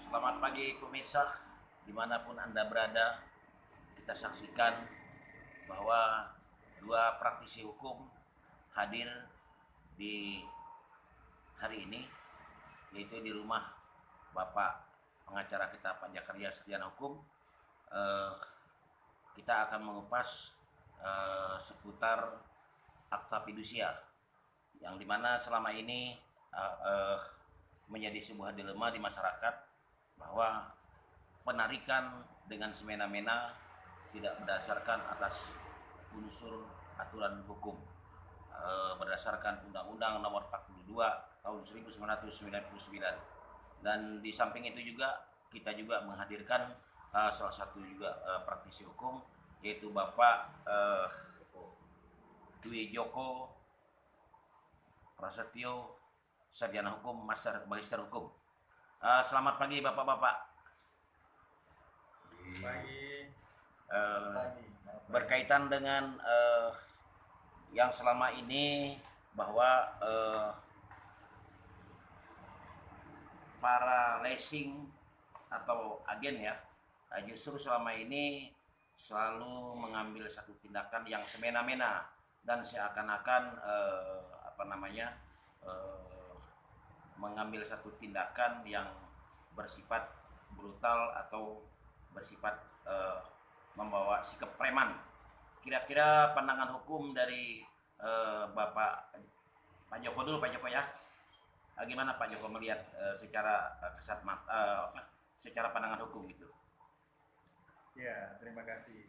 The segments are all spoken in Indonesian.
Selamat pagi pemirsa, dimanapun Anda berada. Kita saksikan bahwa dua praktisi hukum hadir di hari ini, yaitu di rumah Bapak pengacara kita Pak Jakaria Sarjana Hukum. Kita akan mengupas seputar akta fidusia, yang dimana selama ini menjadi sebuah dilema di masyarakat, bahwa penarikan dengan semena-mena tidak berdasarkan atas unsur aturan hukum, berdasarkan Undang-Undang Nomor 42 Tahun 1999. Dan di samping itu juga kita juga menghadirkan salah satu juga praktisi hukum, yaitu Bapak Dwi Joko Prasetyo, Sarjana Hukum, Magister Hukum. Selamat pagi Bapak-bapak. Pagi. Berkaitan dengan yang selama ini bahwa para leasing atau agen ya, justru selama ini selalu mengambil satu tindakan yang semena-mena dan seakan-akan mengambil satu tindakan yang bersifat brutal atau bersifat membawa sikap preman. Kira-kira pandangan hukum dari Pak Joko dulu, Pak Joko ya. Gimana Pak Joko melihat secara secara pandangan hukum itu? Ya, terima kasih.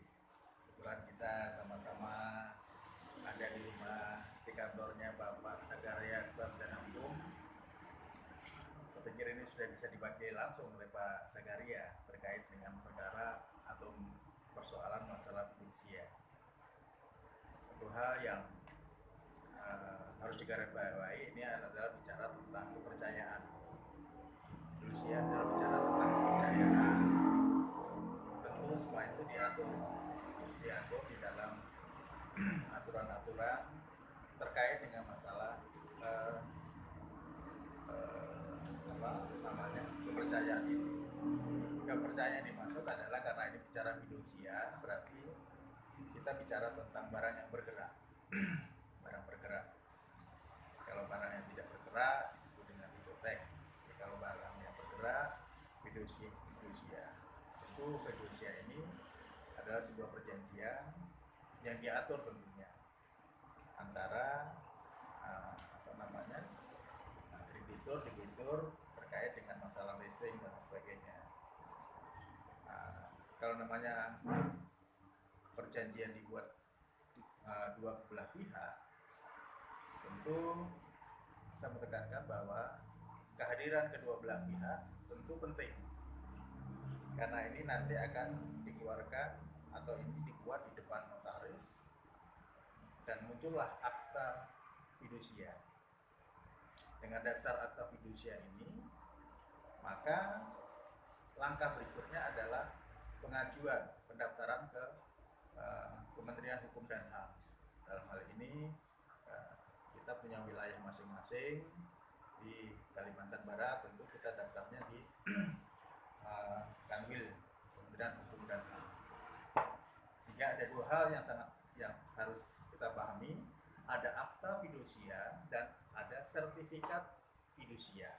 Kebetulan kita sama-sama ada di rumah di kantornya Bapak Sagaria Sarjana Hukum. Saya pikir ini sudah bisa dipakai langsung oleh Pak Sagaria terkait dengan perkara atau persoalan masalah fidusia. Satu hal yang harus digarisbawahi ini adalah bicara tentang kepercayaan. Fidusia adalah bicara tentang kepercayaan. Tentu semua itu diatur di dalam aturan-aturan terkait dengan masalah kepercayaan ini. Kepercayaan yang dimaksud adalah karena ini bicara fidusia, berarti kita bicara tentang barang yang bergerak. Barang bergerak. Kalau barang yang tidak bergerak disebut dengan hipotek. Kalau barang yang bergerak, fidusia. Tentu fidusia ini adalah sebuah perjanjian yang diatur tentunya antara kreditur, debitur terkait dengan masalah leasing dan sebagainya. Kalau namanya perjanjian dibuat dua belah pihak, tentu saya menekankan bahwa kehadiran kedua belah pihak tentu penting, karena ini nanti akan dikeluarkan atau ini dibuat di depan notaris dan muncullah akta fidusia. Dengan dasar akta fidusia ini, maka langkah berikutnya adalah pengajuan pendaftaran ke Kementerian Hukum dan HAM. Dalam hal ini kita punya wilayah masing-masing. Di Kalimantan Barat tentu kita daftarnya di Kanwil, Kementerian Hukum dan HAM. Sehingga ada dua hal yang harus kita pahami, ada akta fidusia dan ada sertifikat fidusia.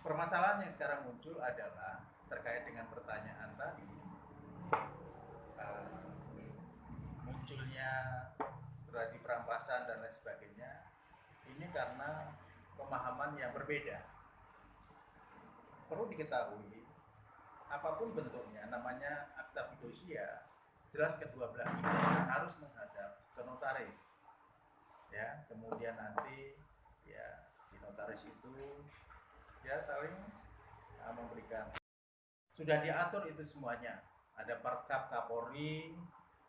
Permasalahan yang sekarang muncul adalah terkait dengan pertanyaan tadi, munculnya terjadi perampasan dan lain sebagainya. Ini karena pemahaman yang berbeda. Perlu diketahui, apapun bentuknya, namanya akta fidusia, jelas kedua belah pihak harus menghadap ke notaris. Ya, kemudian nanti ya di notaris itu ya saling memberikan. Sudah diatur itu semuanya. Ada Perkap Kapolri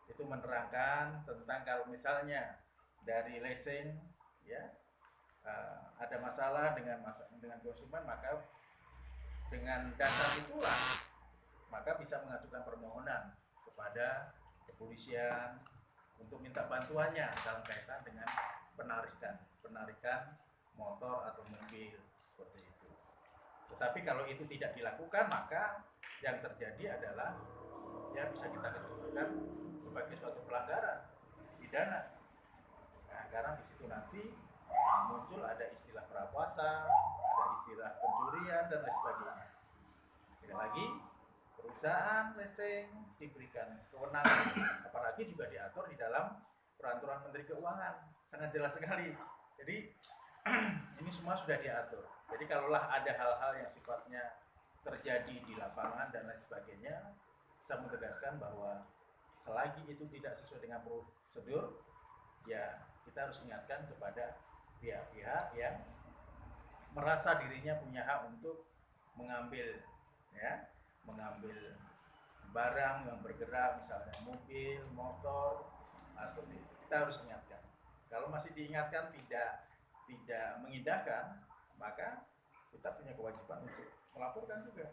itu menerangkan tentang kalau misalnya dari leasing ya ada masalah dengan konsumen, maka dengan dasar itulah maka bisa mengajukan permohonan kepada kepolisian untuk minta bantuannya dalam kaitan dengan penarikan motor atau mobil seperti itu. Tetapi kalau itu tidak dilakukan, maka yang terjadi adalah ya bisa kita kedudukan sebagai suatu pelanggaran pidana. Nah, karena di situ nanti muncul ada istilah prapuasa, ada istilah pencurian dan lain sebagainya. Sekali lagi, perusahaan leasing diberikan kewenangan, apalagi juga diatur di dalam peraturan Menteri Keuangan, sangat jelas sekali. Jadi ini semua sudah diatur. Jadi kalaulah ada hal-hal yang sifatnya terjadi di lapangan dan lain sebagainya, saya menegaskan bahwa selagi itu tidak sesuai dengan prosedur, ya kita harus ingatkan kepada pihak-pihak yang merasa dirinya punya hak untuk mengambil barang yang bergerak, misalnya mobil, motor, seperti itu. Kita harus ingatkan. Kalau masih diingatkan tidak mengindahkan, maka kita punya kewajiban untuk melaporkan juga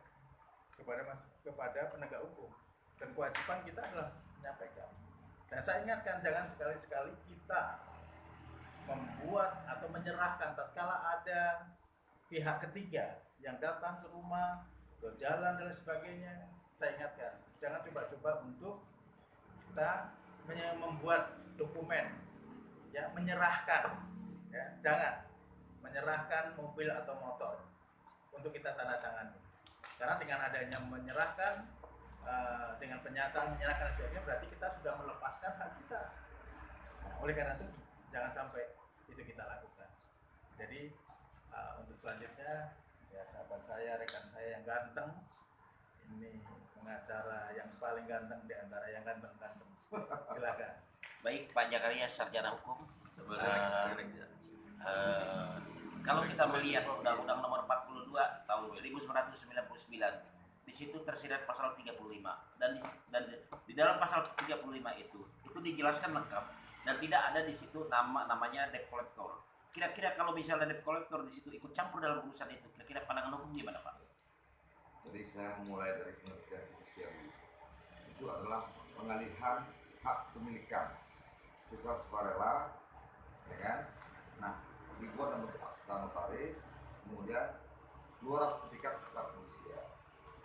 kepada penegak hukum, dan kewajiban kita adalah menyampaikan. Dan saya ingatkan, jangan sekali-sekali kita membuat atau menyerahkan tatkala ada pihak ketiga yang datang ke rumah, ke jalan dan sebagainya. Saya ingatkan, jangan coba-coba untuk kita membuat dokumen, ya, menyerahkan, ya, jangan menyerahkan mobil atau motor untuk kita tanda tangani. Karena dengan adanya menyerahkan, dengan pernyataan menyerahkan sebagainya, berarti kita sudah melepaskan hak kita. Nah, oleh karena itu jangan sampai itu kita lakukan. Jadi untuk selanjutnya, ya, sahabat saya, rekan saya yang ganteng, ini pengacara yang paling ganteng di antara yang ganteng-ganteng. Silakan. Baik, Pak Jakaria, sarjana hukum. Kalau kita melihat Undang-Undang Nomor 42 tahun 1999, di situ tersirat pasal 35, dan di dalam pasal 35 itu dijelaskan lengkap, dan tidak ada di situ namanya debt collector. Kira-kira kalau misalnya debt collector di situ ikut campur dalam urusan itu, kira-kira pandangan hukum gimana, Pak? Jadi saya mulai dari pengertian fidusia itu adalah pengalihan hak kepemilikan secara sukarela, ya kan? Nah, dibuat dalam akta notaris, kemudian keluar sertifikat akta fidusia.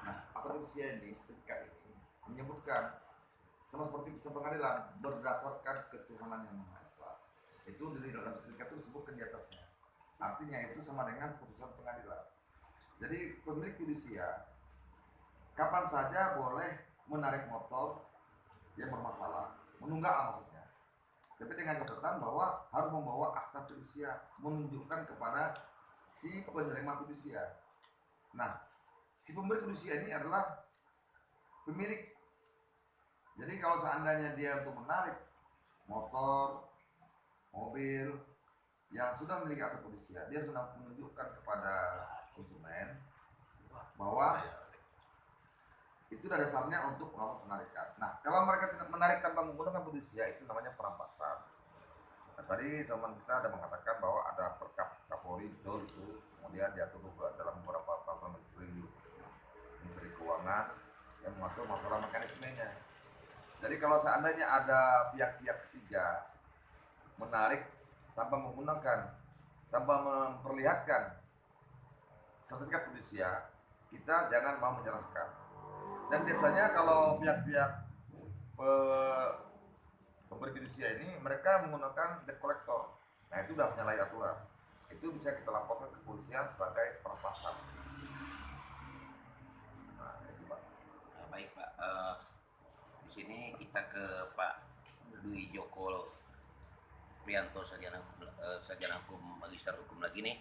Nah, akta fidusia ini, sertifikat ini menyebutkan sama seperti putusan pengadilan berdasarkan ketuhanan yang Maha Esa. Itu dari dalam sertifikat itu disebutkan di atasnya. Artinya itu sama dengan putusan pengadilan. Jadi pemilik fidusia kapan saja boleh menarik motor yang bermasalah, menunggak maksudnya. Tapi dengan catatan bahwa harus membawa akta fidusia menunjukkan kepada si penerima fidusia. Nah, si pemberi fidusia ini adalah pemilik. Jadi kalau seandainya dia untuk menarik motor, mobil yang sudah memiliki akta fidusia, dia sudah menunjukkan kepada konsumen bahwa itu adalah dasarnya untuk melakukan penarikan. Nah, kalau mereka tidak menarik tanpa menggunakan fidusia, itu namanya perampasan. Nah, tadi teman kita ada mengatakan bahwa ada perkap Kapolri, betul itu, kemudian diatur juga dalam beberapa peraturan Menteri Keuangan yang mengatur masalah mekanismenya. Jadi kalau seandainya ada pihak-pihak ketiga menarik tanpa memperlihatkan sertifikat fidusia, kita jangan mau menyerahkan. Dan biasanya kalau pihak-pihak pemberi fidusia ini, mereka menggunakan debt collector. Nah, itu sudah menyalahi aturan. Itu bisa kita laporkan ke kepolisian sebagai perampasan. Nah, itu Pak. Baik, Pak. Di sini kita ke Pak Dwi Joko Prianto, sarjana hukum, magister hukum lagi nih.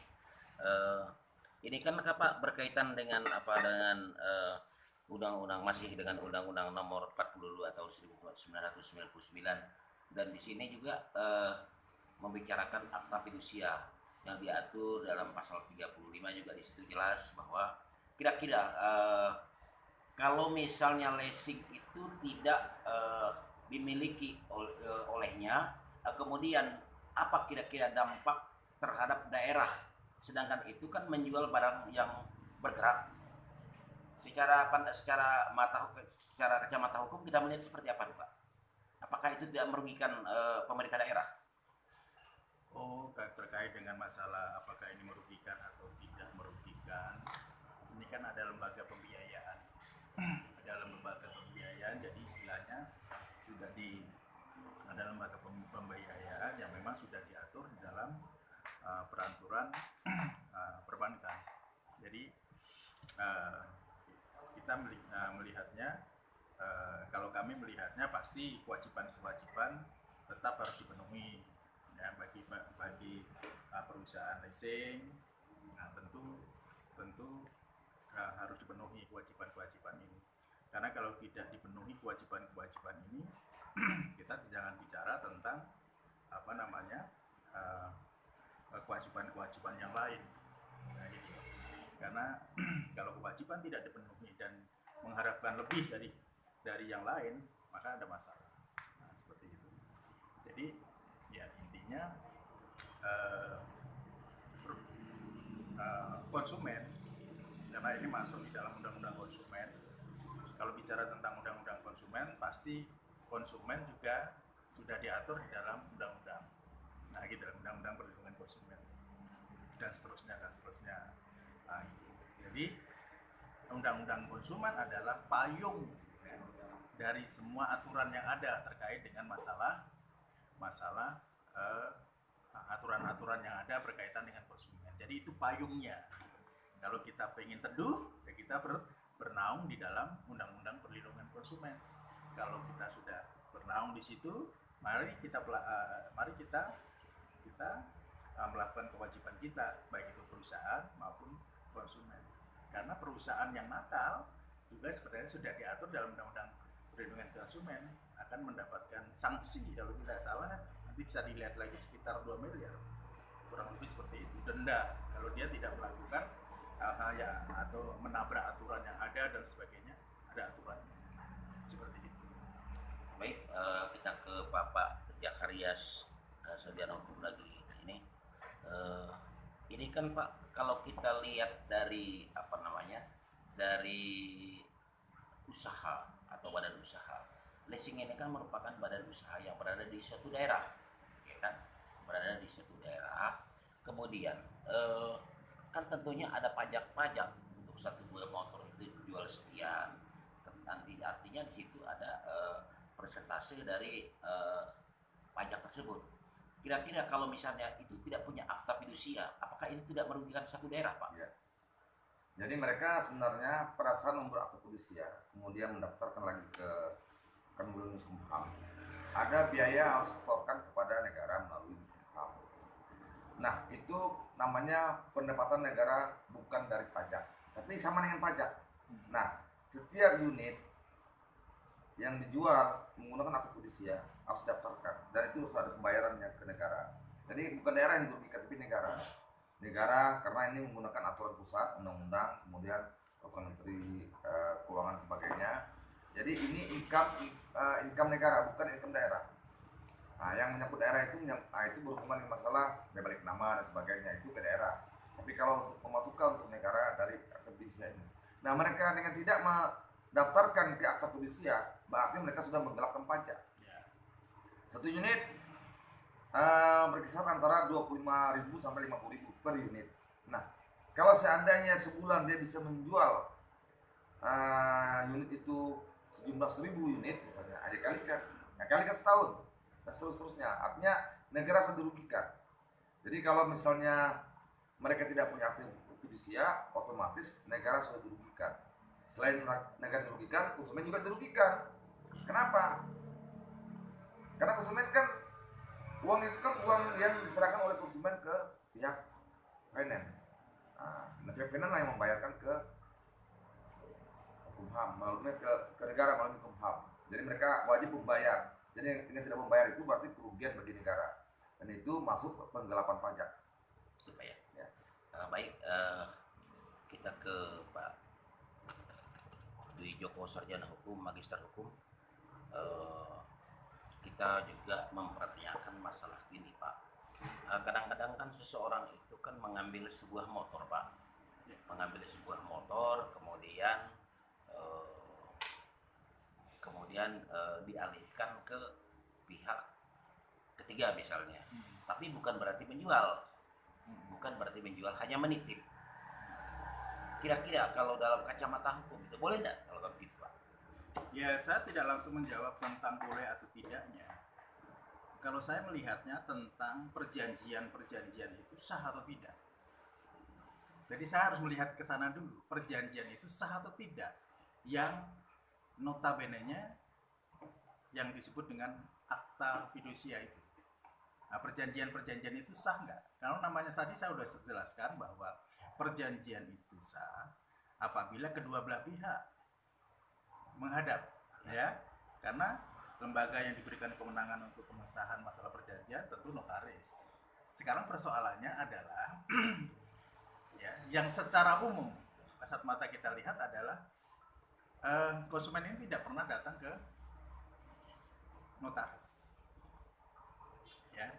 Ini kan Pak berkaitan dengan undang-undang, masih dengan Undang-Undang Nomor 42 tahun 1999, dan di sini juga membicarakan akta fidusia yang diatur dalam pasal 35. Juga di situ jelas bahwa kira-kira kalau misalnya leasing itu tidak dimiliki olehnya, kemudian apa kira-kira dampak terhadap daerah, sedangkan itu kan menjual barang yang bergerak. Secara kacamata hukum kita melihat seperti apa tuh, Pak? Apakah itu tidak merugikan pemerintah daerah? Terkait dengan masalah apakah ini merugikan atau tidak merugikan, ada lembaga pembiayaan yang memang sudah diatur di dalam peraturan perbankan. Jadi kita melihatnya, kalau kami melihatnya pasti kewajiban-kewajiban tetap harus dipenuhi ya, bagi perusahaan leasing. Nah, tentu harus dipenuhi kewajiban-kewajiban ini. Karena kalau tidak dipenuhi kewajiban-kewajiban ini, kita jangan bicara tentang kewajiban-kewajiban yang lain. Nah, gitu. Karena kalau kewajiban tidak dipenuhi dan mengharapkan lebih dari yang lain, maka ada masalah. Nah, seperti itu. Jadi ya intinya konsumen, karena ini masuk di dalam undang-undang konsumen. Kalau bicara tentang undang-undang konsumen, pasti konsumen juga sudah diatur di dalam undang-undang. Nah, gitu, undang-undang perlindungan konsumen dan seterusnya. Nah, itu. Jadi undang-undang konsumen adalah payung ya, dari semua aturan yang ada terkait dengan masalah aturan-aturan yang ada berkaitan dengan konsumen. Jadi itu payungnya. Kalau kita pengen teduh, ya kita bernaung di dalam undang-undang perlindungan konsumen. Kalau kita sudah bernaung di situ, mari kita melakukan kewajiban kita, baik itu perusahaan maupun konsumen. Karena perusahaan yang nakal juga sebenarnya sudah diatur dalam undang-undang perlindungan konsumen, akan mendapatkan sanksi, kalau tidak salah nanti bisa dilihat lagi sekitar 2 miliar, kurang lebih seperti itu, denda kalau dia tidak melakukan hal-hal yang atau menabrak aturan yang ada dan sebagainya, ada aturan seperti itu. Baik, kita ke Bapak Jakarias, sarjana hukum lagi ini. Ini kan Pak, kalau kita lihat dari dari usaha atau badan usaha, leasing ini kan merupakan badan usaha yang berada di suatu daerah, ya kan? Berada di suatu daerah. Kemudian kan tentunya ada pajak-pajak untuk satu buah motor itu dijual sekian. Nanti artinya di situ ada persentase dari pajak tersebut. Kira-kira kalau misalnya itu tidak punya akta fidusia, apakah ini tidak merugikan satu daerah, Pak? Ya. Jadi mereka sebenarnya pada saat membuat akta fidusia, kemudian mendaftarkan lagi ke Kemenkumham, ada biaya harus setorkan kepada negara melalui Kumham. Nah, itu namanya pendapatan negara bukan dari pajak, tapi sama dengan pajak. Nah, setiap unit yang dijual menggunakan akta fidusia harus daftarkan, dan itu harus ada pembayarannya ke negara. Jadi bukan daerah yang dirugikan, tapi negara karena ini menggunakan aturan pusat, undang-undang, kemudian aturan menteri keuangan sebagainya. Jadi ini income negara, bukan income daerah. Nah, yang menyangkut daerah itu berhubungan dengan masalah balik nama dan sebagainya, itu ke daerah. Tapi kalau untuk pemasukan untuk negara dari akta fidusia ini, nah mereka dengan tidak mendaftarkan ke akta fidusia, berarti mereka sudah menggelapkan pajak. Satu unit berkisar antara 25.000 sampai 50.000 per unit. Nah, kalau seandainya sebulan dia bisa menjual unit itu sejumlah 1.000 unit misalnya, dikalikan setahun dan seterusnya, artinya negara sudah dirugikan. Jadi kalau misalnya mereka tidak punya akta fidusia, otomatis negara sudah dirugikan. Selain negara dirugikan, konsumen juga dirugikan. Kenapa? Karena konsumen kan uang itu kan uang yang diserahkan oleh konsumen ke pihak finance. Nah, pihak finance lah yang membayarkan ke Kumham, melalui ke negara melalui Kumham. Jadi mereka wajib membayar. Jadi yang tidak membayar itu berarti kerugian bagi negara. Dan itu masuk penggelapan pajak. Itu Pak ya. Baik, kita ke Pak Dwi Joko, sarjana hukum, magister hukum. Kita juga mempertanyakan masalah gini, Pak. Kadang-kadang kan seseorang itu kan mengambil sebuah motor, Pak. Mengambil sebuah motor, kemudian dialihkan ke pihak ketiga misalnya. Tapi bukan berarti menjual, hanya menitip. Kira-kira kalau dalam kacamata hukum itu boleh tidak kalau begitu, Pak? Ya, saya tidak langsung menjawab tentang boleh atau tidaknya. kalau saya melihatnya tentang perjanjian itu sah atau tidak. Jadi saya harus melihat ke sana dulu, perjanjian itu sah atau tidak, yang notabene-nya yang disebut dengan akta fidusia itu. Nah, perjanjian itu sah nggak? Kalau namanya tadi saya sudah jelaskan bahwa perjanjian itu sah apabila kedua belah pihak menghadap, ya, karena lembaga yang diberikan kewenangan untuk pengesahan masalah perjanjian tentu notaris. Sekarang persoalannya adalah ya, yang secara umum kasat mata kita lihat adalah konsumen ini tidak pernah datang ke notaris. Ya,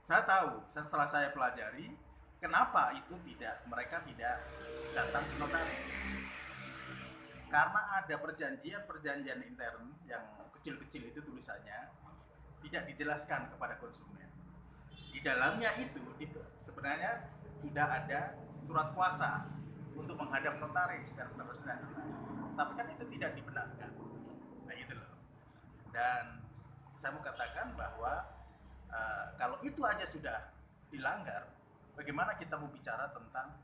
saya tahu setelah saya pelajari kenapa itu mereka tidak datang ke notaris. Karena ada perjanjian intern yang kecil-kecil itu tulisannya tidak dijelaskan kepada konsumen. Di dalamnya itu sebenarnya sudah ada surat kuasa untuk menghadap notaris dan seterusnya. Tapi kan itu tidak dibenarkan. Nah gitu loh. Dan saya mau katakan bahwa kalau itu aja sudah dilanggar, bagaimana kita mau bicara tentang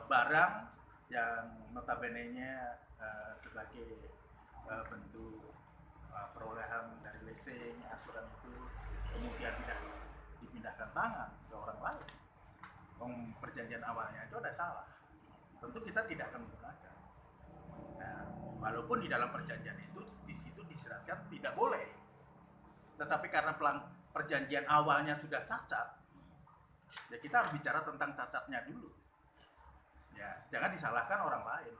barang yang notabene-nya sebagai bentuk perolehan dari leasing, asuran itu kemudian tidak dipindahkan tangan ke orang lain. Perjanjian awalnya itu ada salah. Tentu kita tidak akan menggunakan. Nah, walaupun di dalam perjanjian itu di situ disyaratkan tidak boleh. Tetapi karena perjanjian awalnya sudah cacat, ya kita harus bicara tentang cacatnya dulu. Ya, jangan disalahkan orang lain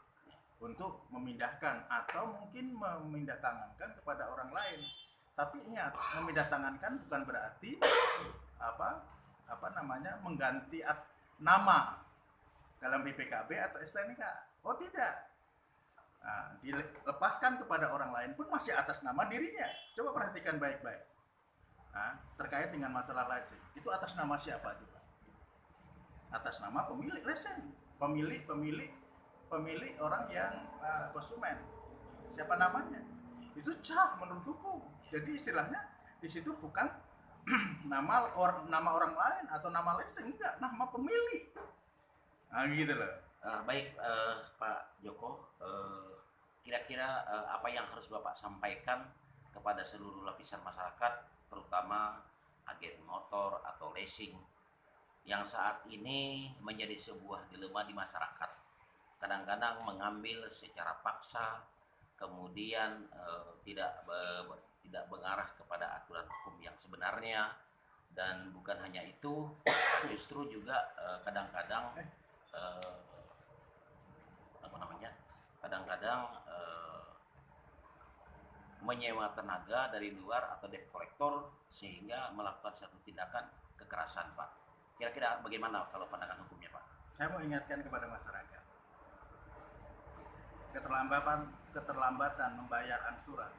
untuk memindahkan atau mungkin memindahtangankan kepada orang lain. Tapi ingat, memindahtangankan bukan berarti mengganti nama dalam BPKB atau STNK. Oh tidak. Nah, dilepaskan kepada orang lain pun masih atas nama dirinya. Coba perhatikan baik-baik. Nah, terkait dengan masalah leasing, itu atas nama siapa juga? Atas nama pemilik leasing, pemilik orang yang konsumen. Siapa namanya? Itu sah menurut hukum. Jadi istilahnya di situ bukan nama orang lain atau nama leasing, enggak, nama pemilik. Nah, gitu loh. Baik, Pak Joko, kira-kira apa yang harus Bapak sampaikan kepada seluruh lapisan masyarakat, terutama agen motor atau leasing, yang saat ini menjadi sebuah dilema di masyarakat. Kadang-kadang mengambil secara paksa, kemudian tidak mengarah kepada aturan hukum yang sebenarnya, dan bukan hanya itu, justru juga kadang-kadang menyewa tenaga dari luar atau debt collector sehingga melakukan satu tindakan kekerasan, Pak. Kira-kira bagaimana kalau pandangan hukumnya, Pak? Saya mau ingatkan kepada masyarakat, keterlambatan membayar angsuran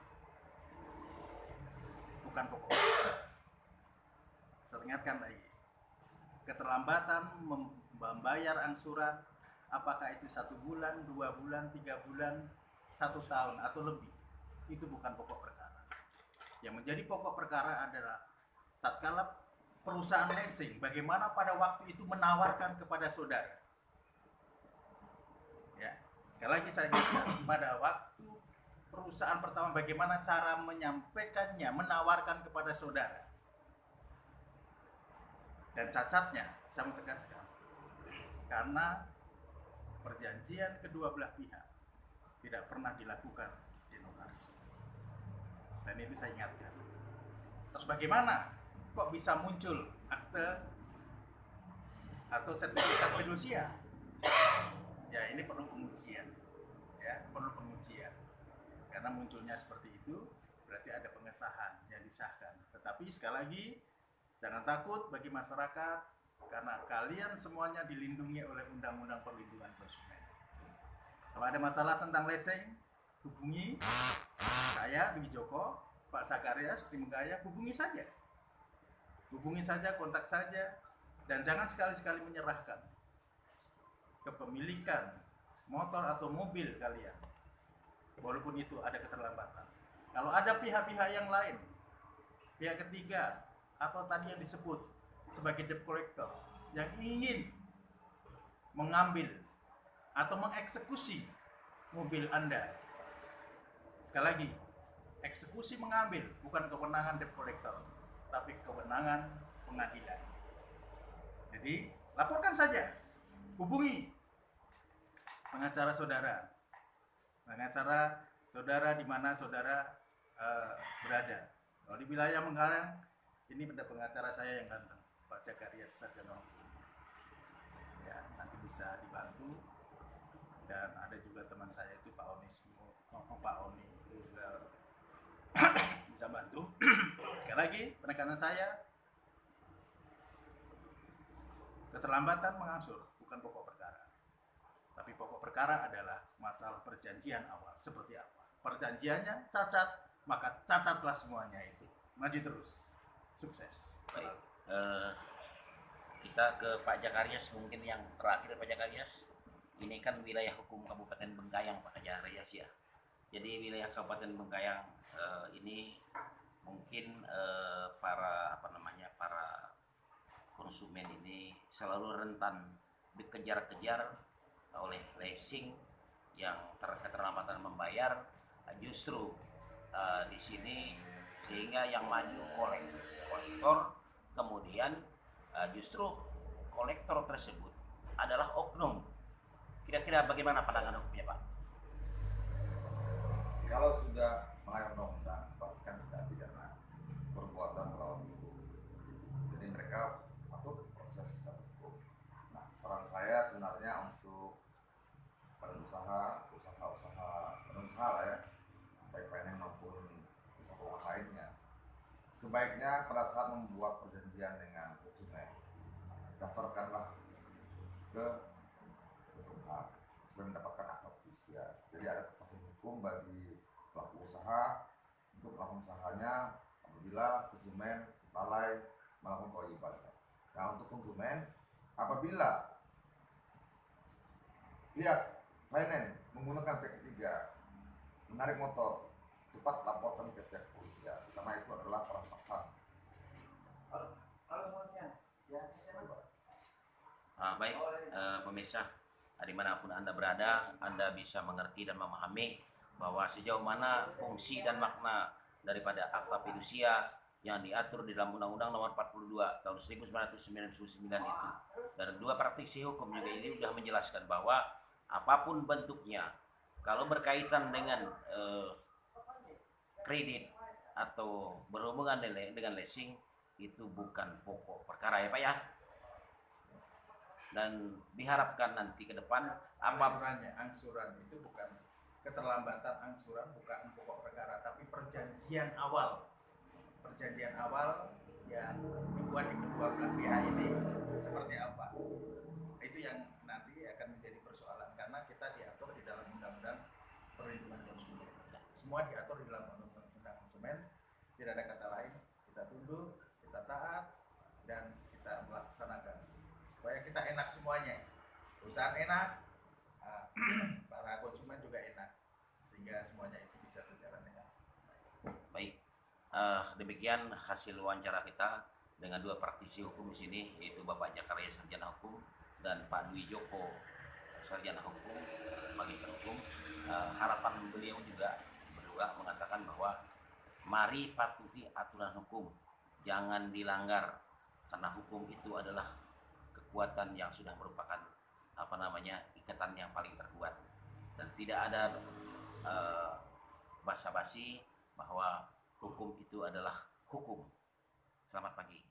bukan pokok. Saya ingatkan lagi, keterlambatan membayar angsuran, apakah itu 1 bulan, 2 bulan, 3 bulan, 1 tahun atau lebih, itu bukan pokok perkara. Yang menjadi pokok perkara adalah tatkala perusahaan leasing bagaimana pada waktu itu menawarkan kepada saudara. Ya, sekali lagi saya ingatkan, pada waktu perusahaan pertama bagaimana cara menyampaikannya, menawarkan kepada saudara. Dan cacatnya saya mau tegaskan, karena perjanjian kedua belah pihak tidak pernah dilakukan di notaris. Dan itu saya ingatkan. Terus bagaimana kok bisa muncul akte atau sertifikat fidusia? Ya, ini perlu pengujian. Ya, perlu pengujian. Karena munculnya seperti itu berarti ada pengesahan yang disahkan. Tetapi sekali lagi, jangan takut bagi masyarakat, karena kalian semuanya dilindungi oleh Undang-Undang Perlindungan Konsumen. Kalau ada masalah tentang leasing, hubungi saya, Dwi Joko, Pak Sakarias, tim Gaya, hubungi saja. Hubungi saja, kontak saja, dan jangan sekali-sekali menyerahkan kepemilikan motor atau mobil kalian, walaupun itu ada keterlambatan. Kalau ada pihak-pihak yang lain, pihak ketiga, atau tadi yang disebut sebagai debt collector yang ingin mengambil atau mengeksekusi mobil Anda. Sekali lagi, eksekusi mengambil bukan kewenangan debt collector, tapi kewenangan pengadilan. Jadi, laporkan saja. Hubungi pengacara saudara. Pengacara saudara di mana saudara berada. Kalau di wilayah Menggalang, ini ada pengacara saya yang ganteng, Pak Jakarias Sarjana Hukum. Ya, nanti bisa dibantu. Dan ada juga teman saya itu Pak Onismo, Pak Oni itu juga bisa bantu. Sekali lagi, penekanan saya, keterlambatan mengangsur bukan pokok perkara. Tapi pokok perkara adalah masalah perjanjian awal. Seperti apa? Perjanjiannya cacat, maka cacatlah semuanya itu. Maju terus. Sukses. Baik. Kita ke Pak Jakarias mungkin yang terakhir. Pak Jakarias, ini kan wilayah hukum Kabupaten Bengkayang, Pak Jakarias ya. Jadi wilayah Kabupaten Bengkayang ini mungkin para konsumen ini selalu rentan dikejar-kejar oleh leasing yang keterlambatan membayar. Justru di sini sehingga yang maju kolektor, kemudian justru kolektor tersebut adalah oknum. Kira-kira bagaimana pandangan hukumnya, Pak? Kalau sudah melanggar undang-undang, kan tidak pidana perbuatan melawan hukum. Jadi mereka patut proses secara hukum. Nah, saran saya sebenarnya untuk badan usaha lah ya, baik PNM maupun usaha lainnya, sebaiknya pada saat membuat perjanjian dengan konsumen, daftarkanlah ke BPH supaya mendapatkan akta fidusia. Jadi ada kepastian hukum bagi pelaku usaha untuk melakukan usahanya apabila konsumen lalai melakukan kewajibannya. Nah, untuk konsumen, apabila pihak finance menggunakan pihak ketiga menarik motor, cepat laporkan ke pihak kepolisian karena itu adalah perampasan. Baik, pemirsa, dimanapun Anda berada, Anda bisa mengerti dan memahami bahwa sejauh mana fungsi dan makna daripada akta fidusia yang diatur di dalam Undang-Undang Nomor 42 tahun 1999 itu. Dan dua praktisi hukum juga ini sudah menjelaskan bahwa apapun bentuknya, kalau berkaitan dengan kredit atau berhubungan dengan leasing, itu bukan pokok perkara ya Pak ya. Dan diharapkan nanti ke depan angsuran itu bukan keterlambatan, angsuran bukan pokok perkara, tapi perjanjian awal yang dibuat di kedua belah pihak ini seperti apa. Itu yang nanti akan menjadi persoalan karena kita diatur di dalam undang-undang perlindungan konsumen. Semua diatur di dalam undang-undang konsumen, tidak ada kata lain. Kita tunduk, kita taat, dan kita melaksanakan supaya kita enak semuanya. Perusahaan enak, para konsumen juga enak, sehingga semuanya itu bisa berjalan dengan baik. Demikian hasil wawancara kita dengan dua praktisi hukum di sini, yaitu Bapak Jakarias Sarjana Hukum dan Pak Dwi Joko Sarjana Hukum, Magister Hukum. Harapan beliau juga berdua mengatakan bahwa mari patuhi aturan hukum, jangan dilanggar, karena hukum itu adalah kekuatan yang sudah merupakan ikatan yang paling terkuat, dan tidak ada basa-basi bahwa hukum itu adalah hukum. Selamat pagi.